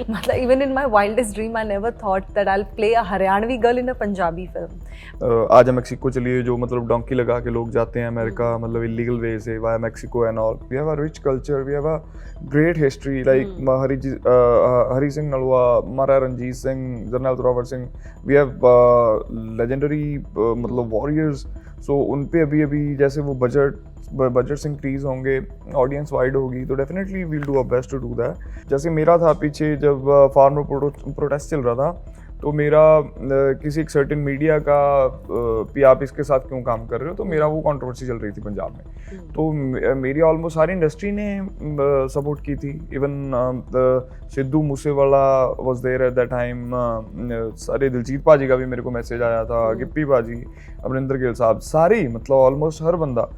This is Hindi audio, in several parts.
मतलब even in my wildest dream I never thought that I will play a Haryanvi girl in a Punjabi film. आज मेक्सिको चलिए, जो मतलब डोंकी लगा के लोग जाते हैं अमेरिका, मतलब इलीगल वे से via Mexico and all. We have a rich culture, we have a great history, like Hari Singh Nalwa, Maharaja Ranjit Singh, general Zorawar Singh. We have legendary मतलब वॉरियर्स। सो उन पे अभी अभी जैसे वो बजट्स इंक्रीज होंगे, ऑडियंस वाइड होगी, तो definitely we'll do our best to do that. जैसे मेरा था पीछे जब फार्मर प्रोटेस्ट चल रहा था, तो मेरा किसी एक सर्टेन मीडिया का कि आप इसके साथ क्यों काम कर रहे हो, तो मेरा वो कंट्रोवर्सी चल रही थी पंजाब में। तो मेरी ऑलमोस्ट सारी इंडस्ट्री ने सपोर्ट की थी। Even Sidhu Moosewala was there at that time. सारे दिलजीत पाजी का भी मेरे को मैसेज आया था, गिप्पी पाजी, अमरिंदर गिल साहब, सारी मतलब ऑलमोस्ट हर बंदा।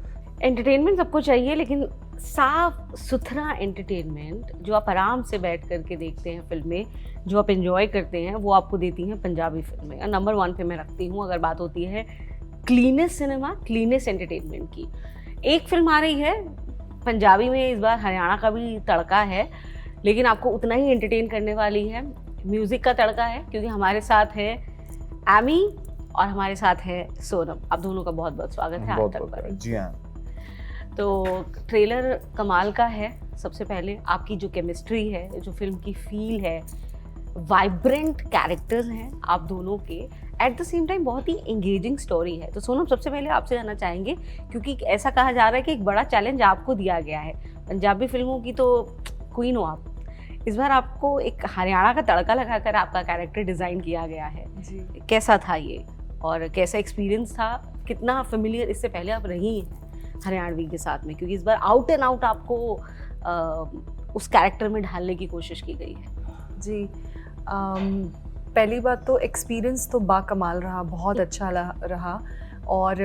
एंटरटेनमेंट सबको चाहिए, लेकिन साफ सुथरा एंटरटेनमेंट जो आप आराम से बैठ करके देखते हैं फिल्में, जो आप एंजॉय करते हैं, वो आपको देती हैं पंजाबी फिल्में। और नंबर 1 पे मैं रखती हूँ अगर बात होती है क्लीनेस्ट सिनेमा, क्लीनेस्ट एंटरटेनमेंट की। एक फिल्म आ रही है पंजाबी में, इस बार हरियाणा का भी तड़का है, लेकिन आपको उतना ही एंटरटेन करने वाली है। म्यूज़िक का तड़का है, क्योंकि हमारे साथ है एमी और हमारे साथ है सोनम। आप दोनों का बहुत बहुत स्वागत है आज तक पर। जी हाँ। तो ट्रेलर कमाल का है। सबसे पहले आपकी जो केमिस्ट्री है, जो फिल्म की फील है, वाइब्रेंट कैरेक्टर्स हैं आप दोनों के, एट द सेम टाइम बहुत ही एंगेजिंग स्टोरी है। तो सोनम, सबसे पहले आपसे जानना चाहेंगे, क्योंकि ऐसा कहा जा रहा है कि एक बड़ा चैलेंज आपको दिया गया है, पंजाबी फिल्मों की तो क्वीन हो आप, इस बार आपको एक हरियाणा का तड़का लगाकर आपका कैरेक्टर डिज़ाइन किया गया है जी। कैसा था ये, और कैसा एक्सपीरियंस था, कितना फेमिलियर इससे पहले आप रही हैं हरियाणवी के साथ में, क्योंकि इस बार आउट एंड आउट आपको उस कैरेक्टर में ढालने की कोशिश की गई है। जी, पहली बात तो एक्सपीरियंस तो बाकमाल रहा, बहुत अच्छा रहा। और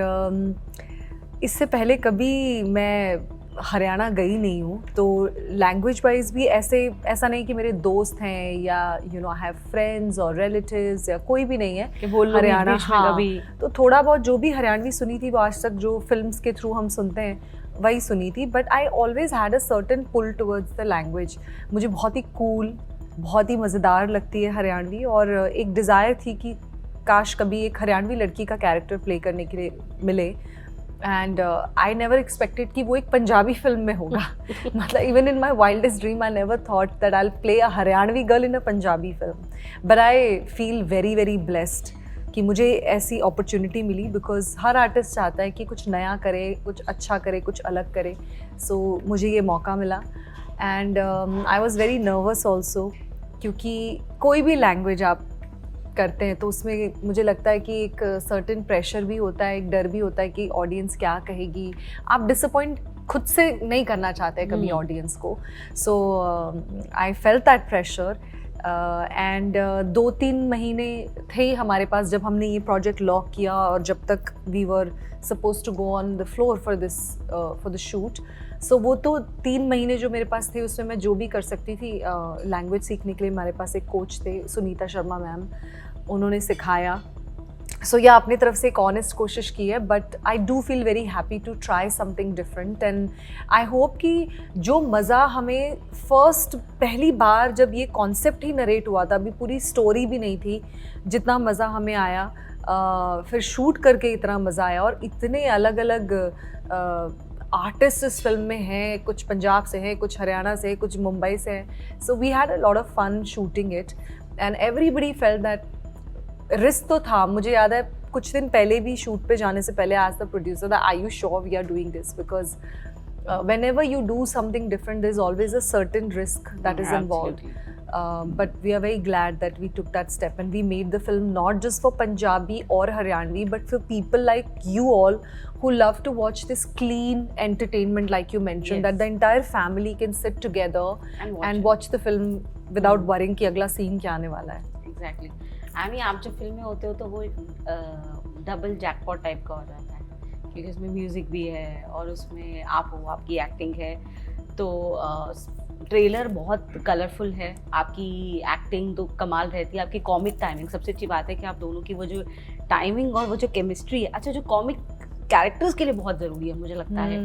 इससे पहले कभी मैं हरियाणा गई नहीं हूँ, तो लैंग्वेज वाइज भी ऐसा नहीं कि मेरे दोस्त हैं या you know I have friends और रिलेटिव्स या कोई भी नहीं है कि बोल हरियाणा। हाँ, कभी तो थोड़ा बहुत जो भी हरियाणवी सुनी थी वो आज तक जो फिल्म्स के थ्रू हम सुनते हैं वही सुनी थी। But I always had a certain pull towards the language. मुझे बहुत ही कूल, बहुत ही मज़ेदार लगती है हरियाणवी, और एक डिज़ायर थी कि काश कभी एक हरियाणवी लड़की का कैरेक्टर प्ले करने के लिए मिले। एंड आई नेवर एक्सपेक्टेड कि वो एक पंजाबी फिल्म में होगा। मतलब even in my wildest dream I never thought that I will play a Haryanvi girl in a Punjabi film. But I feel very very blessed कि मुझे ऐसी अपॉर्चुनिटी मिली, बिकॉज हर आर्टिस्ट चाहता है कि कुछ नया करे, कुछ अच्छा करे, कुछ अलग करे। सो मुझे ये मौका मिला। And I was very nervous also, क्योंकि कोई भी लैंग्वेज आप करते हैं तो उसमें मुझे लगता है कि एक सर्टेन प्रेशर भी होता है, एक डर भी होता है कि ऑडियंस क्या कहेगी। आप डिसअपॉइंट खुद से नहीं करना चाहते कभी ऑडियंस को। So I felt that pressure. And 2-3 महीने थे हमारे पास जब हमने ये प्रोजेक्ट लॉक किया, और जब तक we were suppose to go on the floor for the shoot. So वो तो 3 महीने जो मेरे पास थे उसमें मैं जो भी कर सकती थी। लैंग्वेज सीखने के लिए हमारे पास एक कोच थे, सुनीता शर्मा मैम, उन्होंने सिखाया। सो या अपनी तरफ से एक ऑनेस्ट कोशिश की है, but I do feel very happy to try something different. And I hope कि जो मज़ा हमें पहली बार जब ये कॉन्सेप्ट ही नरेट हुआ था, अभी पूरी स्टोरी भी नहीं थी, जितना मज़ा हमें आया फिर शूट करके इतना मज़ा आया, और इतने अलग अलग आर्टिस्ट इस फिल्म में हैं, कुछ पंजाब से हैं, कुछ हरियाणा से, कुछ मुंबई से हैं। So we had a lot of fun shooting it, and everybody felt that risk तो था। मुझे याद है कुछ दिन पहले भी शूट पे जाने से पहले आज the producer that are you sure we are doing this, because whenever you do something different there's always a certain risk that is involved. But we are very glad that we took that step and we made the film not just for Punjabi or Haryanvi, but for people like you all who love to watch this clean entertainment, like you mentioned, that the entire family can sit together and watch the film without worrying कि अगला scene क्या आने वाला है। Exactly. आमी, आप जब फिल्म में होते हो तो वो एक डबल जैकपॉट टाइप का हो जाता है, क्योंकि उसमें म्यूज़िक भी है और उसमें आप हो, आपकी एक्टिंग है। तो ट्रेलर बहुत कलरफुल है, आपकी एक्टिंग तो कमाल रहती है, आपकी कॉमिक टाइमिंग, सबसे अच्छी बात है कि आप दोनों की वो जो टाइमिंग और वो जो केमिस्ट्री है, अच्छा जो कॉमिक कैरेक्टर्स के लिए बहुत ज़रूरी है मुझे लगता है,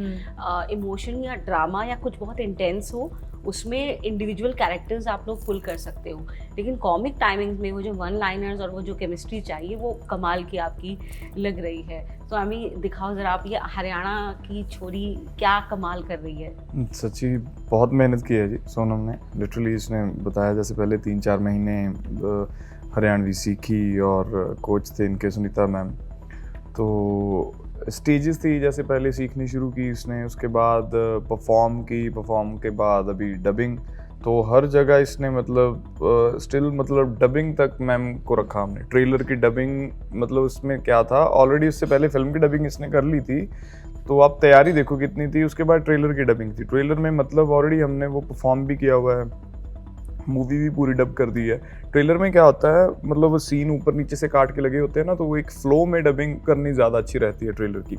इमोशन या ड्रामा या कुछ बहुत इंटेंस हो, उसमें इंडिविजुअल कैरेक्टर्स आप लोग पुल कर सकते हो, लेकिन कॉमिक टाइमिंग्स में वो जो वन लाइनर्स और वो जो केमिस्ट्री चाहिए वो कमाल की आपकी लग रही है। तो हमें दिखाओ ज़रा, आप ये हरियाणा की छोरी क्या कमाल कर रही है। सच्ची बहुत मेहनत की है जी सोनम ने, लिटरली इसने बताया जैसे पहले 3-4 महीने हरियाणवी सीखी और कोच थे इनके सुनीता मैम, तो स्टेजेस थी जैसे पहले सीखनी शुरू की इसने, उसके बाद परफॉर्म के बाद अभी डबिंग, तो हर जगह इसने मतलब स्टिल मतलब डबिंग तक मैम को रखा हमने। ट्रेलर की डबिंग मतलब उसमें क्या था, ऑलरेडी इससे पहले फिल्म की डबिंग इसने कर ली थी, तो आप तैयारी देखो कितनी थी। उसके बाद ट्रेलर की डबिंग थी, ट्रेलर में मतलब ऑलरेडी हमने वो परफॉर्म भी किया हुआ है, मूवी भी पूरी डब कर दी है। ट्रेलर में क्या होता है मतलब वो सीन ऊपर नीचे से काट के लगे होते हैं ना, तो वो एक फ्लो में डबिंग करनी ज़्यादा अच्छी रहती है ट्रेलर की,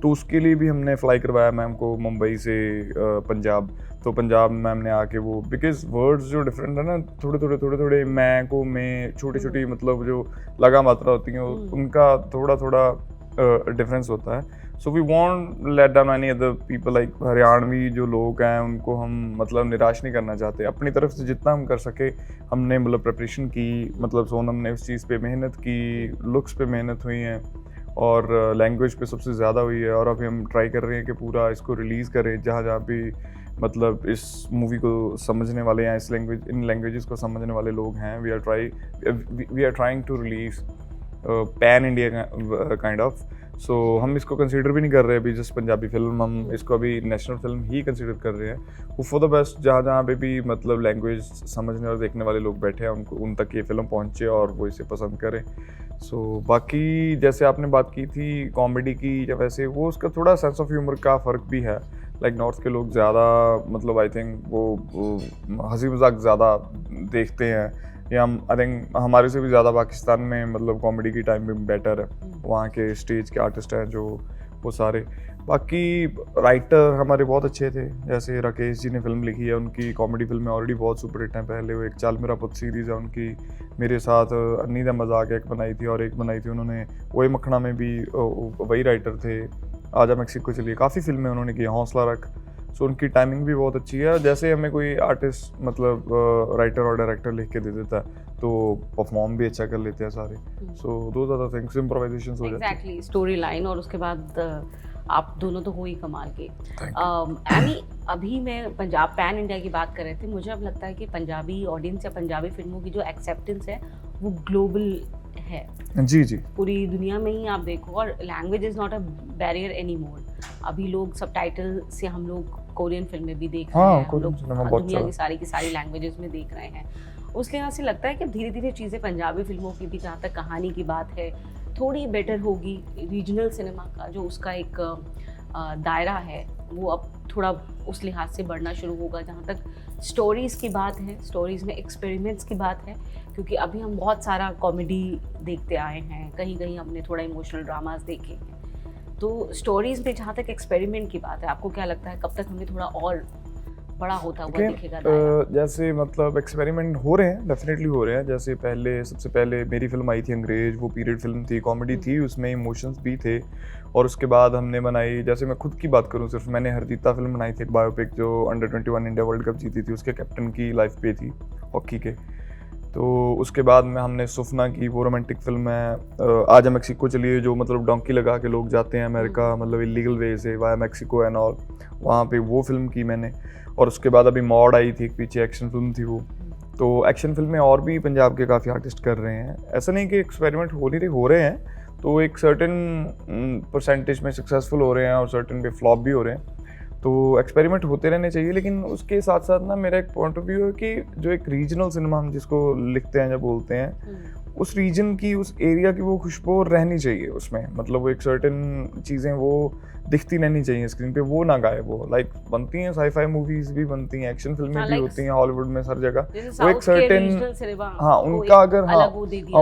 तो उसके लिए भी हमने फ्लाई करवाया मैम को मुंबई से पंजाब। तो पंजाब मैम ने आके वो, बिकॉज वर्ड्स जो डिफरेंट है ना, थोड़े मैं को में छोटी मतलब जो लगा मात्रा होती हैं उनका थोड़ा डिफरेंस होता है। So we won't let down any other people, like Haryanvi जो लोग हैं उनको हम मतलब निराश नहीं करना चाहते। अपनी तरफ से जितना हम कर सके हमने मतलब प्रिपरेशन की, मतलब सोनम ने उस चीज़ पे मेहनत की, लुक्स पे मेहनत हुई है और लैंग्वेज पे सबसे ज़्यादा हुई है। और अभी हम ट्राई कर रहे हैं कि पूरा इसको रिलीज़ करें जहाँ भी मतलब इस मूवी को समझने वाले हैं, इन लैंग्वेजेस को समझने वाले लोग हैं। We are trying to release pan India kind of. So हम इसको कंसीडर भी नहीं कर रहे अभी जस्ट पंजाबी फिल्म, हम इसको अभी नेशनल फिल्म ही कंसीडर कर रहे हैं। वो फॉर द बेस्ट जहाँ पे भी मतलब लैंग्वेज समझने और देखने वाले लोग बैठे हैं उनको, उन तक ये फिल्म पहुँचे और वो इसे पसंद करें। सो बाकी जैसे आपने बात की थी कॉमेडी की या वैसे, वो उसका थोड़ा सेंस ऑफ ह्यूमर का फ़र्क भी है। लाइक नॉर्थ के लोग ज़्यादा मतलब आई थिंक वो हंसी मजाक ज़्यादा देखते हैं, या आई थिंक हमारे से भी ज़्यादा पाकिस्तान में मतलब कॉमेडी की टाइम भी बेटर है, वहाँ के स्टेज के आर्टिस्ट हैं जो वो सारे। बाकी राइटर हमारे बहुत अच्छे थे, जैसे राकेश जी ने फिल्म लिखी है, उनकी कॉमेडी फिल्में ऑलरेडी बहुत सुपर हिट हैं। पहले वो एक चाल मेरा पुत सीरीज़ है उनकी, मेरे साथ अन्नी दा मजाक एक बनाई थी और एक बनाई थी उन्होंने वही मखना में भी वही राइटर थे। आजा मेक्सिको चलिए, काफ़ी फिल्में उन्होंने की, हौसला रख। सो उनकी टाइमिंग भी बहुत अच्छी है। जैसे हमें कोई आर्टिस्ट मतलब राइटर और डायरेक्टर लिख के दे देता है तो परफॉर्म भी अच्छा कर लेते हैं सारे। So those are the things, improvisations हो जाते हैं। एग्जैक्टली, स्टोरी लाइन और उसके बाद आप दोनों तो हो ही कमाल के। एमी, अभी मैं पंजाब पैन इंडिया की बात कर रहे थे, मुझे अब लगता है कि पंजाबी ऑडियंस या पंजाबी फिल्मों की जो एक्सेप्टेंस है वो ग्लोबल है। जी पूरी दुनिया में ही आप देखो, और language is not a barrier any more. अभी लोग सबटाइटल से हम लोग कोरियन फिल्में भी देख रहे हैं, हम लोग दुनिया की सारी लैंग्वेजेस में देख रहे हैं। उस लिहाज से लगता है कि धीरे धीरे चीज़ें पंजाबी फिल्मों की भी, जहाँ तक कहानी की बात है, थोड़ी बेटर होगी। रीजनल सिनेमा का जो उसका एक दायरा है वो अब थोड़ा उस लिहाज से बढ़ना शुरू होगा। जहाँ तक स्टोरीज़ की बात है, स्टोरीज़ में एक्सपेरिमेंट्स की बात है, क्योंकि अभी हम बहुत सारा कॉमेडी देखते आए हैं, कहीं कहीं हमने थोड़ा इमोशनल ड्रामास देखे हैं। तो स्टोरीज़ में जहाँ तक एक्सपेरिमेंट की बात है, आपको क्या लगता है कब तक हमें थोड़ा और बड़ा होता हुआ दिखेगा? जैसे मतलब एक्सपेरिमेंट हो रहे हैं, डेफिनेटली हो रहे हैं। जैसे सबसे पहले मेरी फिल्म आई थी अंग्रेज, वो पीरियड फिल्म थी, कॉमेडी थी, उसमें इमोशंस भी थे। और उसके बाद हमने बनाई, जैसे मैं खुद की बात करूं सिर्फ, मैंने हरदीता फिल्म बनाई थी, एक बायोपिक जो अंडर-21 इंडिया वर्ल्ड कप जीती थी, उसके कैप्टन की लाइफ पे थी हॉकी के। तो उसके बाद में हमने सुफना की, वो रोमांटिक फिल्म है। आजा मेक्सिको चलिए, जो मतलब डोंकी लगा के लोग जाते हैं अमेरिका, मतलब इलीगल वे से वाया मेक्सिको एंड ऑल, वहाँ पे वो फिल्म की मैंने। और उसके बाद अभी मॉड आई थी, एक पीछे एक्शन फिल्म थी वो। तो एक्शन फिल्में और भी पंजाब के काफ़ी आर्टिस्ट कर रहे हैं। ऐसा नहीं कि एक्सपेरिमेंट हो रहे हैं, तो एक सर्टेन परसेंटेज में सक्सेसफुल हो रहे हैं और सर्टेन पे फ्लॉप भी हो रहे हैं। तो एक्सपेरिमेंट होते रहने चाहिए, लेकिन उसके साथ साथ ना मेरा एक पॉइंट ऑफ व्यू है कि जो एक रीजनल सिनेमा हम जिसको लिखते हैं, जब बोलते हैं, उस रीजन की, उस एरिया की वो खुशबू रहनी चाहिए उसमें। मतलब वो एक सर्टेन चीज़ें वो दिखती रहनी चाहिए स्क्रीन पे, वो ना गायब हो। लाइक बनती हैं साई-फाई मूवीज भी बनती हैं, एक्शन फिल्में भी होती हैं हॉलीवुड में, हर जगह वो एक सर्टेन, हाँ उनका अगर, हाँ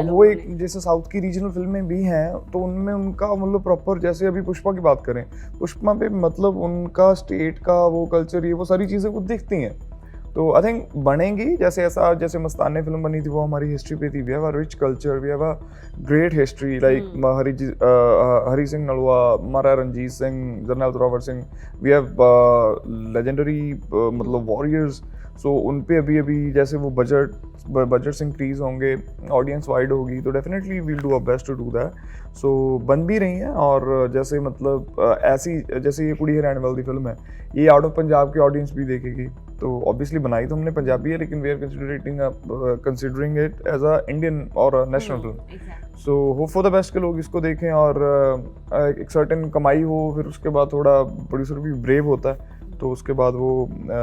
वो एक जैसे साउथ की रीजनल फिल्में भी हैं, तो उनमें उनका मतलब प्रॉपर, जैसे अभी पुष्पा की बात करें, पुष्पा पे मतलब उनका स्टेट का वो कल्चर, ये वो सारी चीज़ें वो दिखती हैं। तो आई थिंक बनेंगी, जैसे मस्ताने फिल्म बनी थी, वो हमारी हिस्ट्री पे थी। We have a rich culture, we have a great history, like Hari Singh Nalwa, Maharaja Ranjit Singh, general Zorawar Singh, we have legendary मतलब वॉरियर्स। सो उन पे अभी जैसे वो बजट्स इंक्रीज होंगे, ऑडियंस वाइड होगी, तो definitely we'll do our best to do that. So बन भी रही हैं, और जैसे मतलब ऐसी जैसे ये कुड़ी हैरान वाली फिल्म है, ये आउट ऑफ पंजाब की ऑडियंस भी देखेगी, तो ऑब्वियसली बनाई तो हमने पंजाबी है, लेकिन we are considering it as a Indian और national film. So hope for the best के लोग इसको देखें, और एक सर्टेन कमाई हो, फिर उसके बाद थोड़ा प्रोड्यूसर भी ब्रेव होता है, तो उसके बाद वो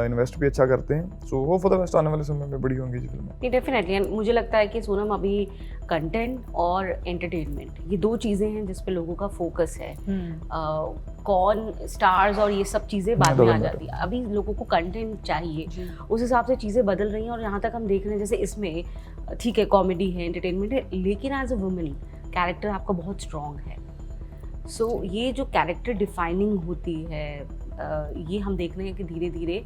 इन्वेस्ट भी अच्छा करते हैं। सो होप फॉर द बेस्ट, आने वाले समय में बड़ी होंगी जी फिल्में। नहीं, डेफिनेटली मुझे लगता है कि सोनम अभी कंटेंट और एंटरटेनमेंट ये दो चीज़ें हैं जिस पे लोगों का फोकस है। कौन स्टार्स और ये सब चीज़ें बाद में आ जाती है, अभी लोगों को कंटेंट चाहिए, उस हिसाब से चीज़ें बदल रही हैं। और यहाँ तक हम देख रहे हैं जैसे इसमें ठीक है कॉमेडी है, एंटरटेनमेंट है, लेकिन एज अ वुमेन कैरेक्टर आपका बहुत स्ट्रॉन्ग है। सो ये जो कैरेक्टर डिफाइनिंग होती है, ये हम देख रहे हैं कि धीरे धीरे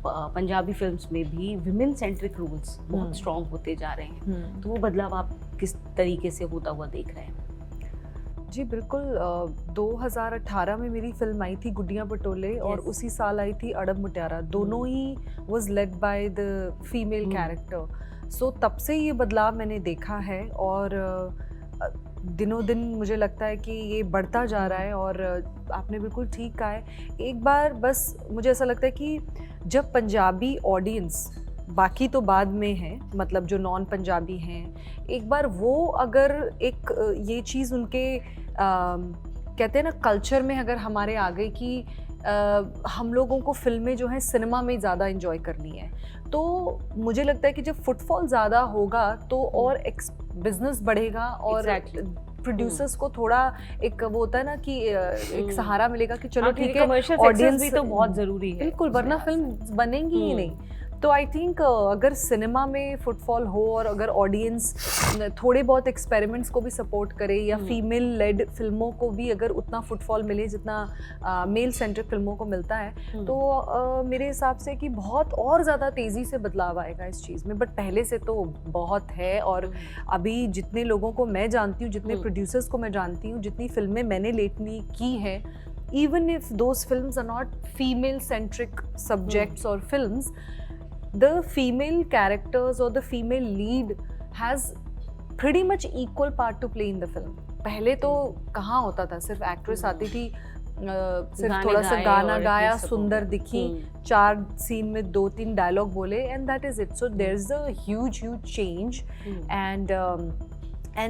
पंजाबी फिल्म्स में भी विमेन सेंट्रिक रोल्स बहुत स्ट्रॉन्ग होते जा रहे हैं। तो वो बदलाव आप किस तरीके से होता हुआ देख रहे हैं? जी बिल्कुल, 2018 में मेरी फिल्म आई थी गुड्डियाँ पटोले, और उसी साल आई थी अड़ब मुटियारा। दोनों ही was led by the female character. So तब से ये बदलाव मैंने देखा है, और दिनों दिन मुझे लगता है कि ये बढ़ता जा रहा है। और आपने बिल्कुल ठीक कहा है, एक बार बस मुझे ऐसा लगता है कि जब पंजाबी ऑडियंस, बाकी तो बाद में है, मतलब जो नॉन पंजाबी हैं, एक बार वो अगर एक ये चीज़ उनके कहते हैं ना कल्चर में अगर हमारे आ गई कि हम लोगों को फिल्में जो हैं सिनेमा में ज़्यादा एंजॉय करनी है, तो मुझे लगता है कि जब फुटफॉल ज़्यादा होगा तो और बिजनेस बढ़ेगा, और प्रोड्यूसर्स को थोड़ा एक वो होता है ना कि एक सहारा मिलेगा कि चलो ठीक है, ऑडियंस भी तो बहुत ज़रूरी है, बिल्कुल, वरना फिल्म बनेंगी ही नहीं। तो आई थिंक अगर सिनेमा में फुटफॉल हो, और अगर ऑडियंस थोड़े बहुत एक्सपेरिमेंट्स को भी सपोर्ट करे, या फीमेल लेड फिल्मों को भी अगर उतना फुटफॉल मिले जितना मेल सेंट्रिक फिल्मों को मिलता है, तो मेरे हिसाब से कि बहुत और ज़्यादा तेज़ी से बदलाव आएगा इस चीज़ में। बट पहले से तो बहुत है, और अभी जितने लोगों को मैं जानती हूँ, जितने प्रोड्यूसर्स को मैं जानती हूँ, जितनी फिल्में मैंने लेटली की हैं, even if those films are not female centric subjects or films, the female characters or the female lead has pretty much equal part to play in the film. पहले तो कहाँ होता था, सिर्फ एक्ट्रेस आती थी, सिर्फ थोड़ा सा गाना गाया, सुंदर दिखी, 4 सीन में 2-3 डायलॉग बोले, and that is it. So there's a huge change, and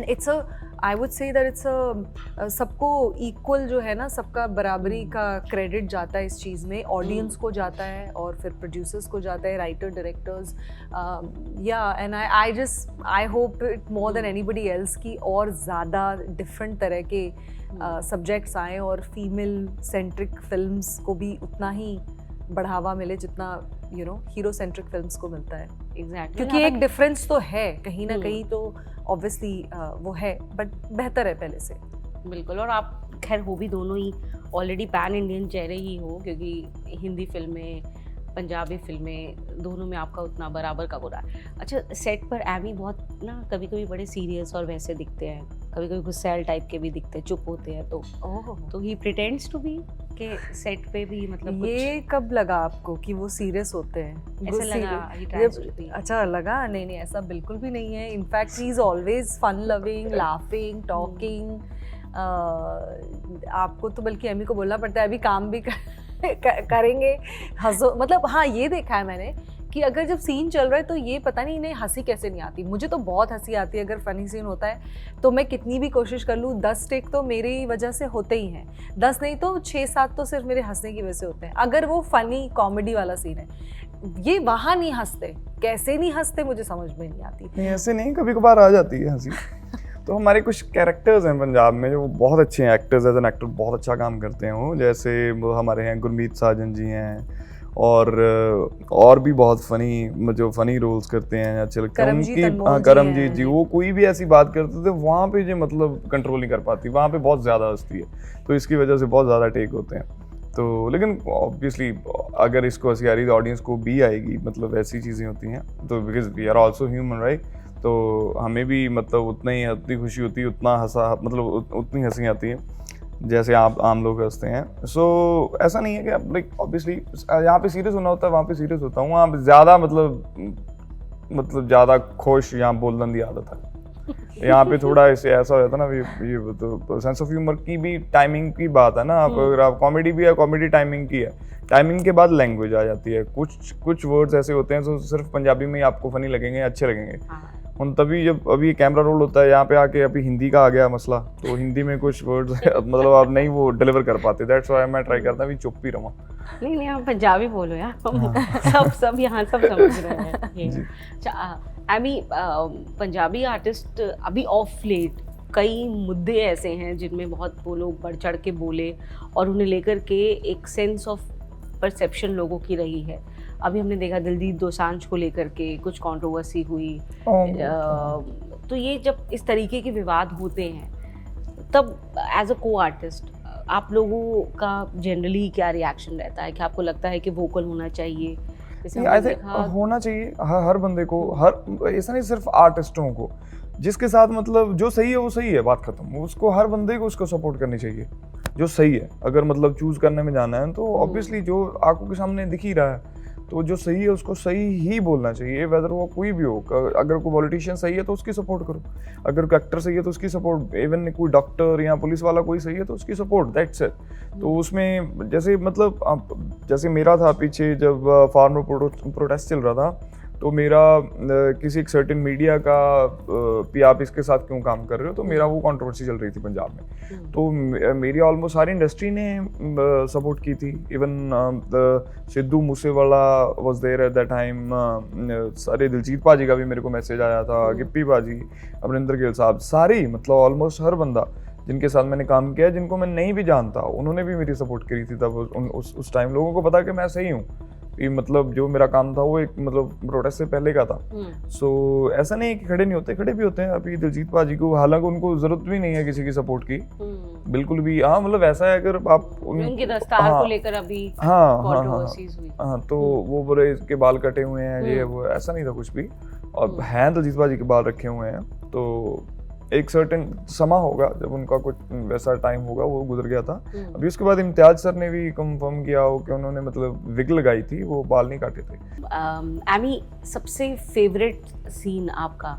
it's a, I would say that it's a सबको इक्वल जो है ना, सबका बराबरी का क्रेडिट जाता है इस चीज़ में, ऑडियंस को जाता है, और फिर प्रोड्यूसर्स को जाता है, राइटर, डायरेक्टर्स, या and I hope it more than anybody else कि और ज़्यादा डिफरेंट तरह के सब्जेक्ट्स आएँ, और फीमेल सेंट्रिक फिल्म्स को भी उतना ही बढ़ावा मिले जितना हीरो सेंट्रिक फिल्म्स को मिलता है। एग्जैक्टली, क्योंकि एक डिफरेंस तो है कहीं ना कहीं, तो ऑब्वियसली वो है, बट बेहतर है पहले से। बिल्कुल, और आप खैर हो भी दोनों ही ऑलरेडी पैन इंडियन चेहरे ही हो, क्योंकि हिंदी फिल्में, पंजाबी फिल्में, दोनों में आपका उतना बराबर का बुरा है। अच्छा, सेट पर एमी बहुत ना कभी कभी बड़े सीरियस और वैसे दिखते हैं, कभी कभी गुस्सैल टाइप के भी दिखते हैं, चुप होते हैं, तो ही प्रिटेंड्स टू बी के सेट पे भी मतलब ये कब लगा आपको कि वो सीरियस होते हैं? ऐसा लगा he tries to be. अच्छा लगा? नहीं, ऐसा बिल्कुल भी नहीं है। In fact he is always fun loving, laughing, talking. आपको तो बल्कि एमी को बोलना पड़ता है, अभी काम भी करेंगे, हंसो, मतलब हाँ, ये देखा है मैंने कि अगर जब सीन चल रहा है तो ये पता नहीं इन्हें हंसी कैसे नहीं आती। मुझे तो बहुत हंसी आती है, अगर फ़नी सीन होता है तो मैं कितनी भी कोशिश कर लूँ, 10 टेक तो मेरी वजह से होते ही हैं, 10 नहीं तो 6-7 तो सिर्फ मेरे हंसने की वजह से होते हैं, अगर वो फ़नी कॉमेडी वाला सीन है। ये वहाँ नहीं हंसते, कैसे नहीं हंसते मुझे समझ में नहीं आती। नहीं, ऐसे नहीं, कभी कभार आ जाती है हंसी। तो हमारे कुछ कैरेक्टर्स हैं पंजाब में जो बहुत अच्छे हैं, एक्टर्स, एज एन एक्टर बहुत अच्छा काम करते हैं वो, जैसे वो हमारे हैं गुरमीत साजन जी हैं, और भी बहुत फनी रोल्स करते हैं, अच्छे लगते हैं उनकी। करमजीत जी, वो कोई भी ऐसी बात करते थे वहाँ पे जो मतलब कंट्रोल नहीं कर पाती, वहाँ पे बहुत ज़्यादा हंसती है, तो इसकी वजह से बहुत ज़्यादा टेक होते हैं। तो लेकिन ऑब्वियसली अगर इसको हंसी आ रही तो ऑडियंस को भी आएगी, मतलब ऐसी चीज़ें होती हैं, तो because we are also human, right? तो हमें भी मतलब उतनी खुशी होती है, उतना हंसा, मतलब उतनी हंसी आती है। जैसे आप आम लोग हंसते हैं। सो ऐसा नहीं है कि आप लाइक ऑब्वियसली यहाँ पे सीरियस होना होता है, वहाँ पे सीरियस होता हूँ, वहाँ पे ज़्यादा मतलब ज़्यादा खुश यहाँ बोलने की आदत है। यहाँ पे थोड़ा ऐसा हो जाता है ना, ये तो सेंस ऑफ ह्यूमर की भी टाइमिंग की बात है ना। आप अगर आप कॉमेडी भी है, कॉमेडी टाइमिंग की है, टाइमिंग के बाद लैंग्वेज आ जाती है। कुछ वर्ड्स ऐसे होते हैं जो सिर्फ पंजाबी में ही आपको फनी लगेंगे, अच्छे लगेंगे। उन तभी जब अभी कैमरा रोल होता है यहाँ पे आके, अभी हिंदी का आ गया मसला, तो हिंदी में कुछ वर्ड्स मतलब आप नहीं वो डिलीवर कर पाते। दैट्स व्हाई मैं ट्राई करता हूँ चुप ही रहूँ। नहीं आप पंजाबी बोलो यार, सब यहाँ सब समझ रहे हैं ये। अच्छा एमी, पंजाबी आर्टिस्ट अभी ऑफ लेट कई मुद्दे ऐसे हैं जिनमें बहुत वो लोग बढ़ चढ़ के बोले और उन्हें लेकर के एक सेंस ऑफ परसेप्शन लोगों की रही है। अभी हमने देखा दिलजीत दोसांझ को लेकर के कुछ कंट्रोवर्सी हुई। तो ये जब इस तरीके के विवाद होते हैं तब एज अ को आर्टिस्ट आप लोगों का जनरली क्या रिएक्शन रहता है? कि आपको लगता है कि वोकल होना चाहिए? आई थिंक होना चाहिए हर बंदे को, हर ऐसा नहीं सिर्फ आर्टिस्टों को, जिसके साथ मतलब जो सही है वो सही है, बात खत्म। उसको हर बंदे को उसको सपोर्ट करनी चाहिए जो सही है। अगर मतलब चूज करने में जाना है तो ऑब्वियसली जो आंखों के सामने दिख ही रहा है तो जो सही है उसको सही ही बोलना चाहिए, वेदर वो कोई भी हो। अगर कोई पॉलिटिशियन सही है तो उसकी सपोर्ट करो, अगर कोई एक्टर सही है तो उसकी सपोर्ट, इवन कोई डॉक्टर या पुलिस वाला कोई सही है तो उसकी सपोर्ट, दैट्स इट। तो उसमें जैसे मतलब जैसे मेरा था पीछे जब फार्मर प्रोटेस्ट चल रहा था, तो मेरा किसी एक सर्टेन मीडिया का कि आप इसके साथ क्यों काम कर रहे हो, तो मेरा वो कंट्रोवर्सी चल रही थी पंजाब में। तो मेरी ऑलमोस्ट सारी इंडस्ट्री ने सपोर्ट की थी। Even Sidhu Moosewala was there at that time, सारे दिलजीत पाजी का भी मेरे को मैसेज आया था, गिप्पी पाजी, अमरिंदर गिल साहब, सारी मतलब ऑलमोस्ट हर बंदा जिनके साथ मैंने काम किया, जिनको मैं नहीं भी जानता, उन्होंने भी मेरी सपोर्ट करी थी। तब उस टाइम लोगों को पता कि मैं सही हूँ, मतलब जो मेरा काम था वो एक मतलब प्रोटेस्ट से पहले का था। सो ऐसा नहीं है कि खड़े नहीं होते, खड़े भी होते हैं। अभी दिलजीत पाजी को हालांकि उनको जरूरत भी नहीं है किसी की सपोर्ट की, बिल्कुल भी। हाँ मतलब ऐसा है अगर आप उनकी दस्तार को लेकर अभी कंट्रोवर्सीज हुई, तो वो बोले इसके बाल कटे हुए हैं, ये वो, ऐसा नहीं था कुछ भी। और हैं दिलजीत पाजी के बाल रखे हुए हैं। तो एक सर्टेन समा होगा जब उनका कुछ वैसा टाइम होगा, वो गुजर गया था। अभी उसके बाद इम्तियाज सर ने भी कंफर्म किया हो कि उन्होंने मतलब विग लगाई थी, वो बाल नहीं काटे थे। एमी, सबसे फेवरेट सीन आपका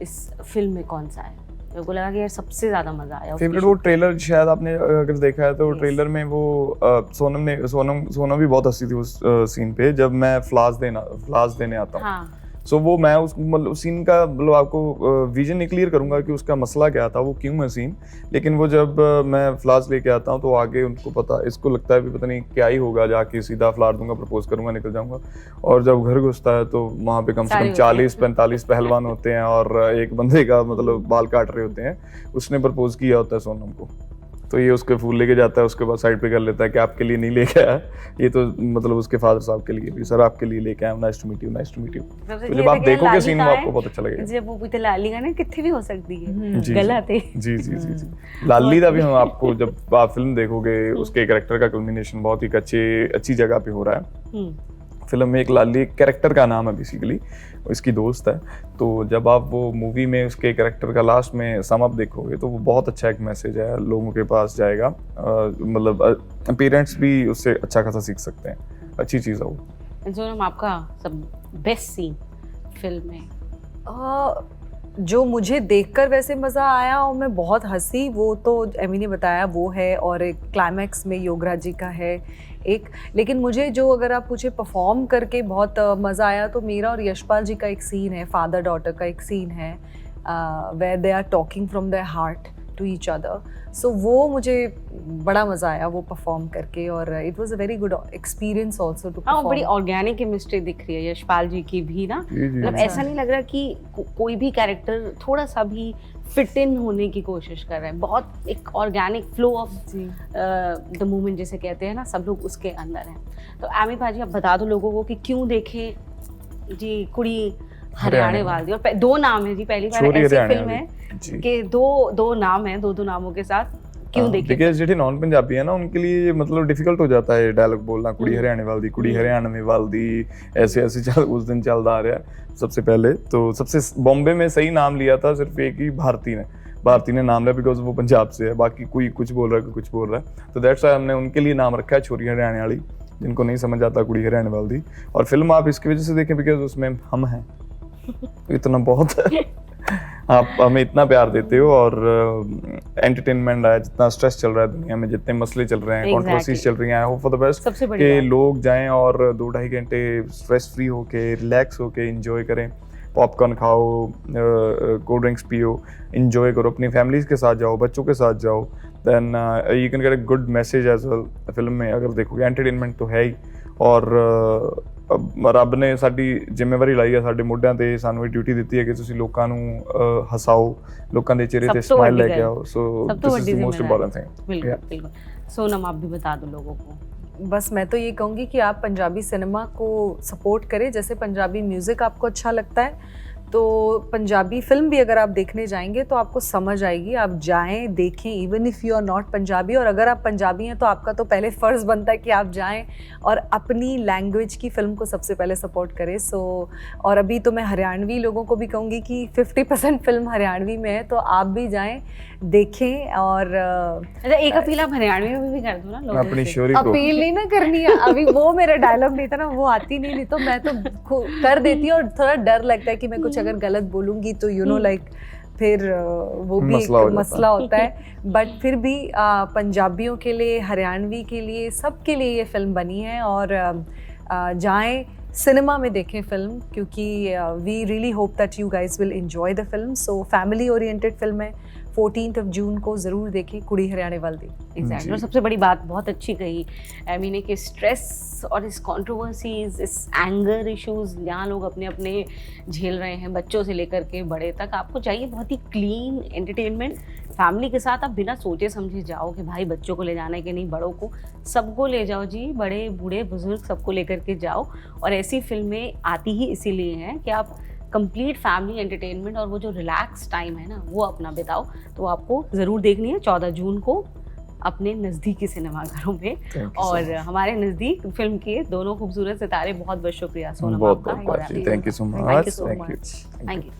इस फिल्म में कौन सा है? मेरे को लगा कि यार सबसे ज्यादा मजा आया फेवरेट वो ट्रेलर, शायद आपने अगर देखा है तो ट्रेलर में वो सोनम भी बहुत हंसी थी उस सीन पे, जब मैं फ्लास देने आता हूँ। हाँ। सो वो मैं उस मतलब सीन का मतलब आपको विजन नहीं क्लियर करूंगा कि उसका मसला क्या था, वो क्यों है सीन। लेकिन वो जब मैं फ्लावर्स लेके आता हूँ तो आगे उनको पता, इसको लगता है भी पता नहीं क्या ही होगा, जाके सीधा फ्लावर दूंगा, प्रपोज करूंगा, निकल जाऊंगा। और जब घर घुसता है तो वहाँ पे कम से कम 40-45 पहलवान होते हैं और एक बंदे का मतलब बाल काट रहे होते हैं। उसने प्रपोज किया होता है सोनम को, तो ये उसके फूल लेके जाता है, उसके बाद साइड पे कर लेता है कि आपके लिए नहीं लेके आया, ये तो मतलब उसके फादर साहब के लिए भी, सर आपके लिए लेके आया, nice to meet you, nice to meet you. तो जब आप देखोगे सीन वो आपको बहुत अच्छा लगेगा। जब वो भी लाली का ना कितने भी हो सकती है, गलत है। जी जी जी जी लाली का भी हम आपको जब आप फिल्म देखोगे उसके कैरेक्टर का कल्मिनेशन बहुत ही अच्छी जगह पे हो रहा है। फिल्म में एक लाली एक कैरेक्टर का नाम है बेसिकली, इसकी दोस्त है। तो जब आप वो मूवी में उसके कैरेक्टर का लास्ट में सम अप देखोगे तो वो बहुत अच्छा एक मैसेज है, लोगों के पास जाएगा। मतलब पेरेंट्स भी उससे अच्छा खासा सीख सकते हैं, अच्छी चीज़ है वो। जोनम, आपका सब बेस्ट सीन फिल्म में? जो मुझे देखकर वैसे मज़ा आया और मैं बहुत हंसी, वो तो एमी ने बताया वो है, और एक क्लाइमैक्स में योगराज जी का है एक। लेकिन मुझे जो अगर आप पूछे परफॉर्म करके बहुत मज़ा आया तो मेरा और यशपाल जी का एक सीन है, फादर डॉटर का एक सीन है, where they are talking from their heart to each other. So वो मुझे बड़ा मज़ा आया वो परफॉर्म करके, और it was a very good experience also to perform. बड़ी ऑर्गेनिक केमिस्ट्री दिख रही है यशपाल जी की भी ना, मतलब ऐसा नहीं लग रहा कि कोई भी कैरेक्टर थोड़ा सा भी फिट इन होने की कोशिश कर रहा है। बहुत एक organic flow of the movement जिसे कहते हैं ना, सब लोग उसके अंदर हैं। तो एमी भाजी आप बता दो लोगों को कि क्यों देखें जी कुड़ी हरियाणे वाली। और दो नाम है जी, पहली बार ऐसी फिल्म है कि दो नाम है, दो नामों के साथ क्यों देखें? देखिए जेठे नॉन पंजाबी है ना, उनके लिए मतलब डिफिकल्ट हो जाता है डायलॉग बोलना, कुड़ी हरियाणे वाली, कुड़ी हरियाणा वाली, ऐसे उस दिन चलता आ रहा है। सबसे पहले तो सबसे बॉम्बे में सही नाम लिया था सिर्फ एक ही भारती ने, भारती ने नाम लिया बिकॉज वो पंजाब से है, बाकी कोई कुछ बोल रहा है, कोई कुछ बोल रहा है, तो दैट्स वाई हमने उनके लिए नाम रखा है छोरी हरियाणे वाली, जिनको नहीं समझ आता कुड़ी हरियाणे वाली। और फिल्म आप इसकी वजह से देखें बिकॉज उसमें हम हैं, इतना बहुत है। आप हमें इतना प्यार देते हो, और एंटरटेनमेंट है, जितना स्ट्रेस चल रहा है दुनिया में, जितने मसले चल रहे हैं, कंट्रोवर्सीज चल रही हैं, I hope for the best सबसे बड़ी कि बात। लोग जाएं और 2-2.5 घंटे स्ट्रेस फ्री होके, रिलैक्स होके एंजॉय करें, पॉपकॉर्न खाओ, कोल्ड ड्रिंक्स पियो, एंजॉय करो, अपनी फैमिलीज के साथ जाओ, बच्चों के साथ जाओ, then you can get a good message as well. Film में अगर देखोगे एंटरटेनमेंट तो है ही, और ਰੱਬ ਨੇ ਸਾਡੀ ਜ਼ਿੰਮੇਵਾਰੀ ਲਾਈ ਹੈ ਸਾਡੇ ਮੋਢਿਆਂ ਤੇ, ਸਾਨੂੰ ਇਹ ਡਿਊਟੀ ਦਿੱਤੀ ਹੈ ਕਿ ਤੁਸੀਂ ਲੋਕਾਂ ਨੂੰ ਹਸਾਓ, ਲੋਕਾਂ ਦੇ ਚਿਹਰੇ ਤੇ ਸਭ ਤੋਂ ਸਮਾਈਲ ਲੈ ਵੱਡੀ ਕੇ ਗੱਲ। ਆਓ। ਸੋ सब तो ਦਿਸ बड़ी इज द मोस्ट जिम्मेदारी। Important thing. बिल्कुल बिल्कुल। सोनम आप भी बता दो लोगों को। बस मैं तो ये कहूँगी कि आप पंजाबी सिनेमा को सपोर्ट करें, जैसे पंजाबी म्यूज़िक आपको अच्छा लगता है तो पंजाबी फिल्म भी अगर आप देखने जाएंगे तो आपको समझ आएगी, आप जाएं देखें, even if you are not Punjabi. और अगर आप पंजाबी हैं तो आपका तो पहले फ़र्ज़ बनता है कि आप जाएं और अपनी लैंग्वेज की फ़िल्म को सबसे पहले सपोर्ट करें। सो और अभी तो मैं हरियाणवी लोगों को भी कहूँगी कि 50% फिल्म हरियाणवी में है, तो आप भी जाएं देखें। और अच्छा, एक अपील आप हरियाणवी में भी कर दो ना लोगों अपनी से। श्योरी को अपील नहीं ना करनी है, अभी वो मेरा डायलॉग नहीं था ना, वो आती नहीं तो मैं तो कर देती हूँ। और थोड़ा डर लगता है कि मैं कुछ अगर गलत बोलूँगी तो यू नो लाइक फिर वो भी मसला हो एक जाता मसला होता है। बट फिर भी पंजाबियों के लिए, हरियाणवी के लिए, सबके लिए ये फिल्म बनी है। और जाएं सिनेमा में देखें फिल्म, क्योंकि we really hope that you guys will enjoy the film. So family oriented film है, 14th of June को ज़रूर देखें, कुड़ी हरियाणे वाली। एग्जैक्टली। और सबसे बड़ी बात बहुत अच्छी कही एमी ने कि स्ट्रेस और इस कंट्रोवर्सीज, इस एंगर इश्यूज यहाँ लोग अपने अपने झेल रहे हैं, बच्चों से लेकर के बड़े तक। आपको चाहिए बहुत ही क्लीन एंटरटेनमेंट, फैमिली के साथ आप बिना सोचे समझे जाओ कि भाई बच्चों को ले जाना है कि नहीं, बड़ों को सबको ले जाओ जी, बड़े बूढ़े बुजुर्ग सबको लेकर के जाओ। और ऐसी फिल्में आती ही इसीलिए हैं कि आप कंप्लीट फैमिली एंटरटेनमेंट और वो जो रिलैक्स टाइम है ना वो अपना बिताओ। तो आपको ज़रूर देखनी है 14 जून को अपने नज़दीकी सिनेमाघरों में। और हमारे नज़दीक फिल्म के दोनों खूबसूरत सितारे, बहुत बहुत शुक्रिया सोनम बहुत आपका। बहुत thank you so Thank you much, so thank much. You. Thank you.